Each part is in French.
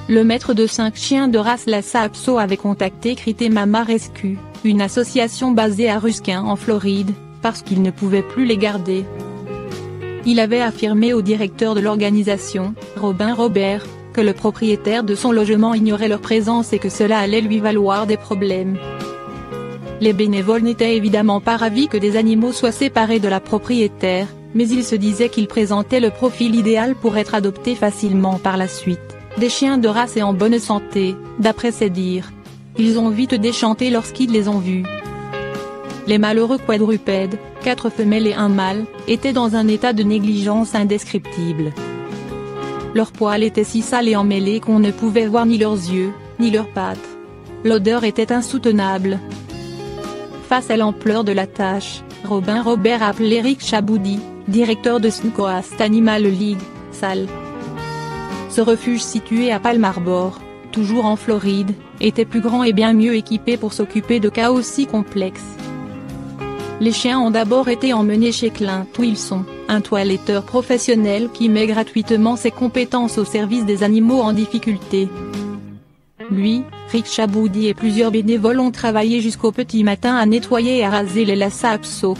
le maître de 5 chiens de race Lhasa Apso avait contacté Crité Mama Rescue, une association basée à Ruskin en Floride, parce qu'il ne pouvait plus les garder. Il avait affirmé au directeur de l'organisation, Robin Robert, que le propriétaire de son logement ignorait leur présence et que cela allait lui valoir des problèmes. Les bénévoles n'étaient évidemment pas ravis que des animaux soient séparés de la propriétaire, mais ils se disaient qu'ils présentaient le profil idéal pour être adoptés facilement par la suite. Des chiens de race et en bonne santé, d'après ses dires. Ils ont vite déchanté lorsqu'ils les ont vus. Les malheureux quadrupèdes, 4 femelles et un mâle, étaient dans un état de négligence indescriptible. Leur poil était si sale et emmêlé qu'on ne pouvait voir ni leurs yeux, ni leurs pattes. L'odeur était insoutenable. Face à l'ampleur de la tâche, Robin Robert a appelé Rick Chaboudi, directeur de Snoqualmie Animal League, SAL. Ce refuge situé à Palm Harbor, toujours en Floride, était plus grand et bien mieux équipé pour s'occuper de cas aussi complexes. Les chiens ont d'abord été emmenés chez Clint Wilson, un toiletteur professionnel qui met gratuitement ses compétences au service des animaux en difficulté. Lui, Rick Chaboudi et plusieurs bénévoles ont travaillé jusqu'au petit matin à nettoyer et à raser les Lhasa Apso.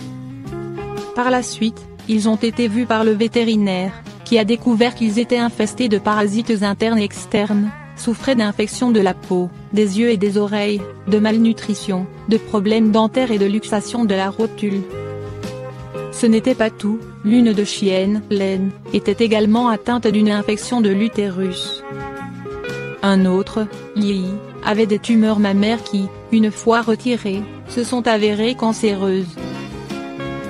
Par la suite, ils ont été vus par le vétérinaire, qui a découvert qu'ils étaient infestés de parasites internes et externes, souffraient d'infections de la peau, des yeux et des oreilles, de malnutrition, de problèmes dentaires et de luxation de la rotule. Ce n'était pas tout, l'une de chienne, Laine, était également atteinte d'une infection de l'utérus. Un autre, Lily, avait des tumeurs mammaires qui, une fois retirées, se sont avérées cancéreuses.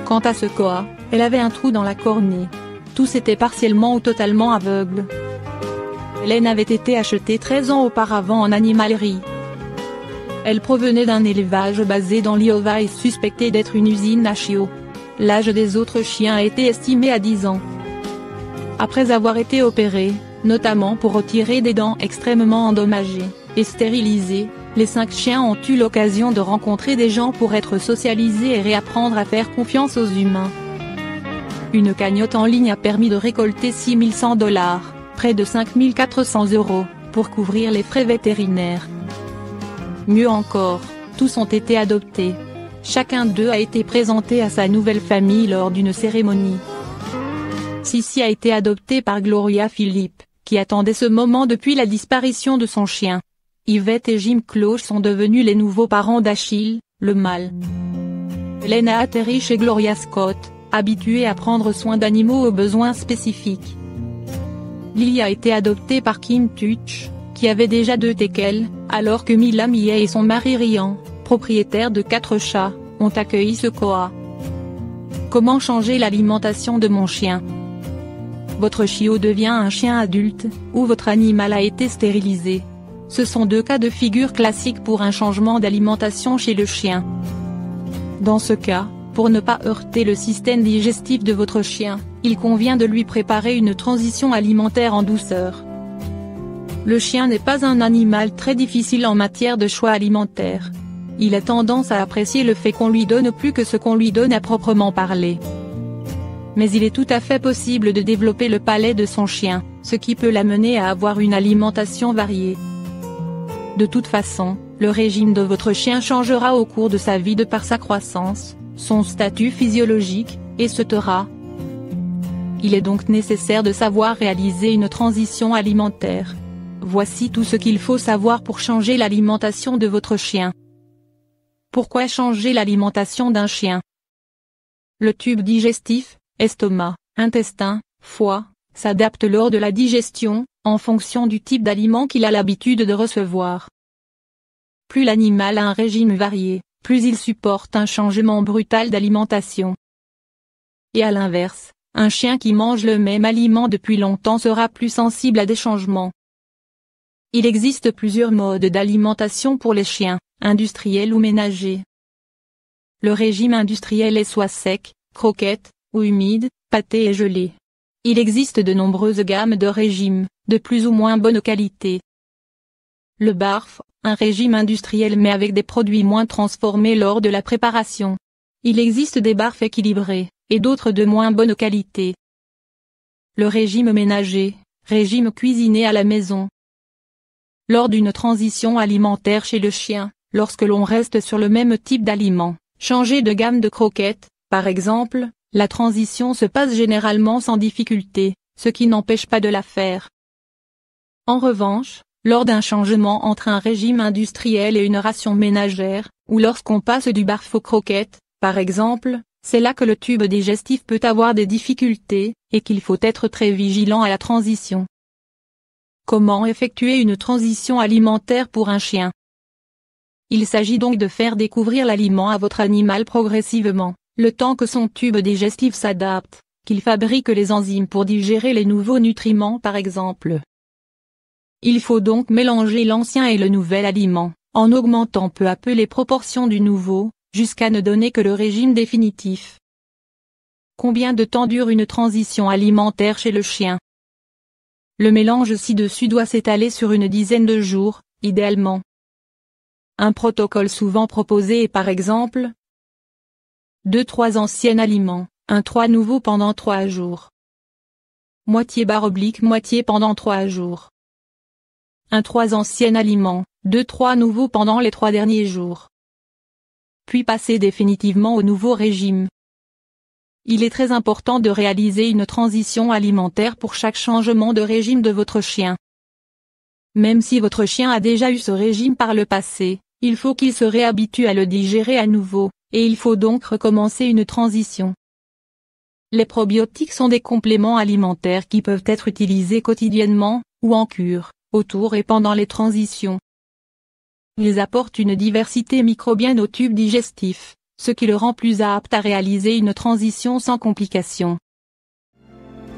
Quant à ce Koa, elle avait un trou dans la cornée. Tous étaient partiellement ou totalement aveugles. Laine avait été achetée 13 ans auparavant en animalerie. Elle provenait d'un élevage basé dans l'Iowa et suspectée d'être une usine à chiots. L'âge des autres chiens a été estimé à 10 ans. Après avoir été opérés, notamment pour retirer des dents extrêmement endommagées, et stérilisés, les 5 chiens ont eu l'occasion de rencontrer des gens pour être socialisés et réapprendre à faire confiance aux humains. Une cagnotte en ligne a permis de récolter $6 100, près de 5 400 €, pour couvrir les frais vétérinaires. Mieux encore, tous ont été adoptés. Chacun d'eux a été présenté à sa nouvelle famille lors d'une cérémonie. Sissi a été adoptée par Gloria Philippe, qui attendait ce moment depuis la disparition de son chien. Yvette et Jim Cloche sont devenus les nouveaux parents d'Achille, le mâle. Laine a atterri chez Gloria Scott, habituée à prendre soin d'animaux aux besoins spécifiques. Lily a été adoptée par Kim Tuch, qui avait déjà 2 teckels, alors que Mila Millet et son mari Ryan, propriétaires de 4 chats, ont accueilli ce Koa. Comment changer l'alimentation de mon chien? Votre chiot devient un chien adulte, ou votre animal a été stérilisé. Ce sont 2 cas de figure classiques pour un changement d'alimentation chez le chien. Dans ce cas, pour ne pas heurter le système digestif de votre chien, il convient de lui préparer une transition alimentaire en douceur. Le chien n'est pas un animal très difficile en matière de choix alimentaire. Il a tendance à apprécier le fait qu'on lui donne plus que ce qu'on lui donne à proprement parler. Mais il est tout à fait possible de développer le palais de son chien, ce qui peut l'amener à avoir une alimentation variée. De toute façon, le régime de votre chien changera au cours de sa vie de par sa croissance, son statut physiologique, etc. Il est donc nécessaire de savoir réaliser une transition alimentaire. Voici tout ce qu'il faut savoir pour changer l'alimentation de votre chien. Pourquoi changer l'alimentation d'un chien? Le tube digestif, estomac, intestin, foie, s'adapte lors de la digestion, en fonction du type d'aliment qu'il a l'habitude de recevoir. Plus l'animal a un régime varié, plus il supporte un changement brutal d'alimentation. Et à l'inverse, un chien qui mange le même aliment depuis longtemps sera plus sensible à des changements. Il existe plusieurs modes d'alimentation pour les chiens, industriels ou ménagers. Le régime industriel est soit sec, croquette, ou humide, pâté et gelé. Il existe de nombreuses gammes de régimes, de plus ou moins bonne qualité. Le BARF, un régime industriel mais avec des produits moins transformés lors de la préparation. Il existe des BARF équilibrés, et d'autres de moins bonne qualité. Le régime ménager, régime cuisiné à la maison. lors d'une transition alimentaire chez le chien, lorsque l'on reste sur le même type d'aliment, changer de gamme de croquettes, par exemple, la transition se passe généralement sans difficulté, ce qui n'empêche pas de la faire. En revanche, lors d'un changement entre un régime industriel et une ration ménagère, ou lorsqu'on passe du barf aux croquettes, par exemple, c'est là que le tube digestif peut avoir des difficultés, et qu'il faut être très vigilant à la transition. Comment effectuer une transition alimentaire pour un chien? Il s'agit donc de faire découvrir l'aliment à votre animal progressivement, le temps que son tube digestif s'adapte, qu'il fabrique les enzymes pour digérer les nouveaux nutriments par exemple. Il faut donc mélanger l'ancien et le nouvel aliment, en augmentant peu à peu les proportions du nouveau, jusqu'à ne donner que le régime définitif. Combien de temps dure une transition alimentaire chez le chien? Le mélange ci-dessus doit s'étaler sur une dizaine de jours, idéalement. Un protocole souvent proposé est par exemple 2-3 anciens aliments, 1-3 nouveaux pendant 3 jours. Moitié/moitié pendant 3 jours. 1-3 anciens aliments, 2-3 nouveaux pendant les 3 derniers jours. Puis passer définitivement au nouveau régime. Il est très important de réaliser une transition alimentaire pour chaque changement de régime de votre chien. Même si votre chien a déjà eu ce régime par le passé, il faut qu'il se réhabitue à le digérer à nouveau, et il faut donc recommencer une transition. Les probiotiques sont des compléments alimentaires qui peuvent être utilisés quotidiennement, ou en cure, autour et pendant les transitions. Ils apportent une diversité microbienne au tube digestif, ce qui le rend plus apte à réaliser une transition sans complications.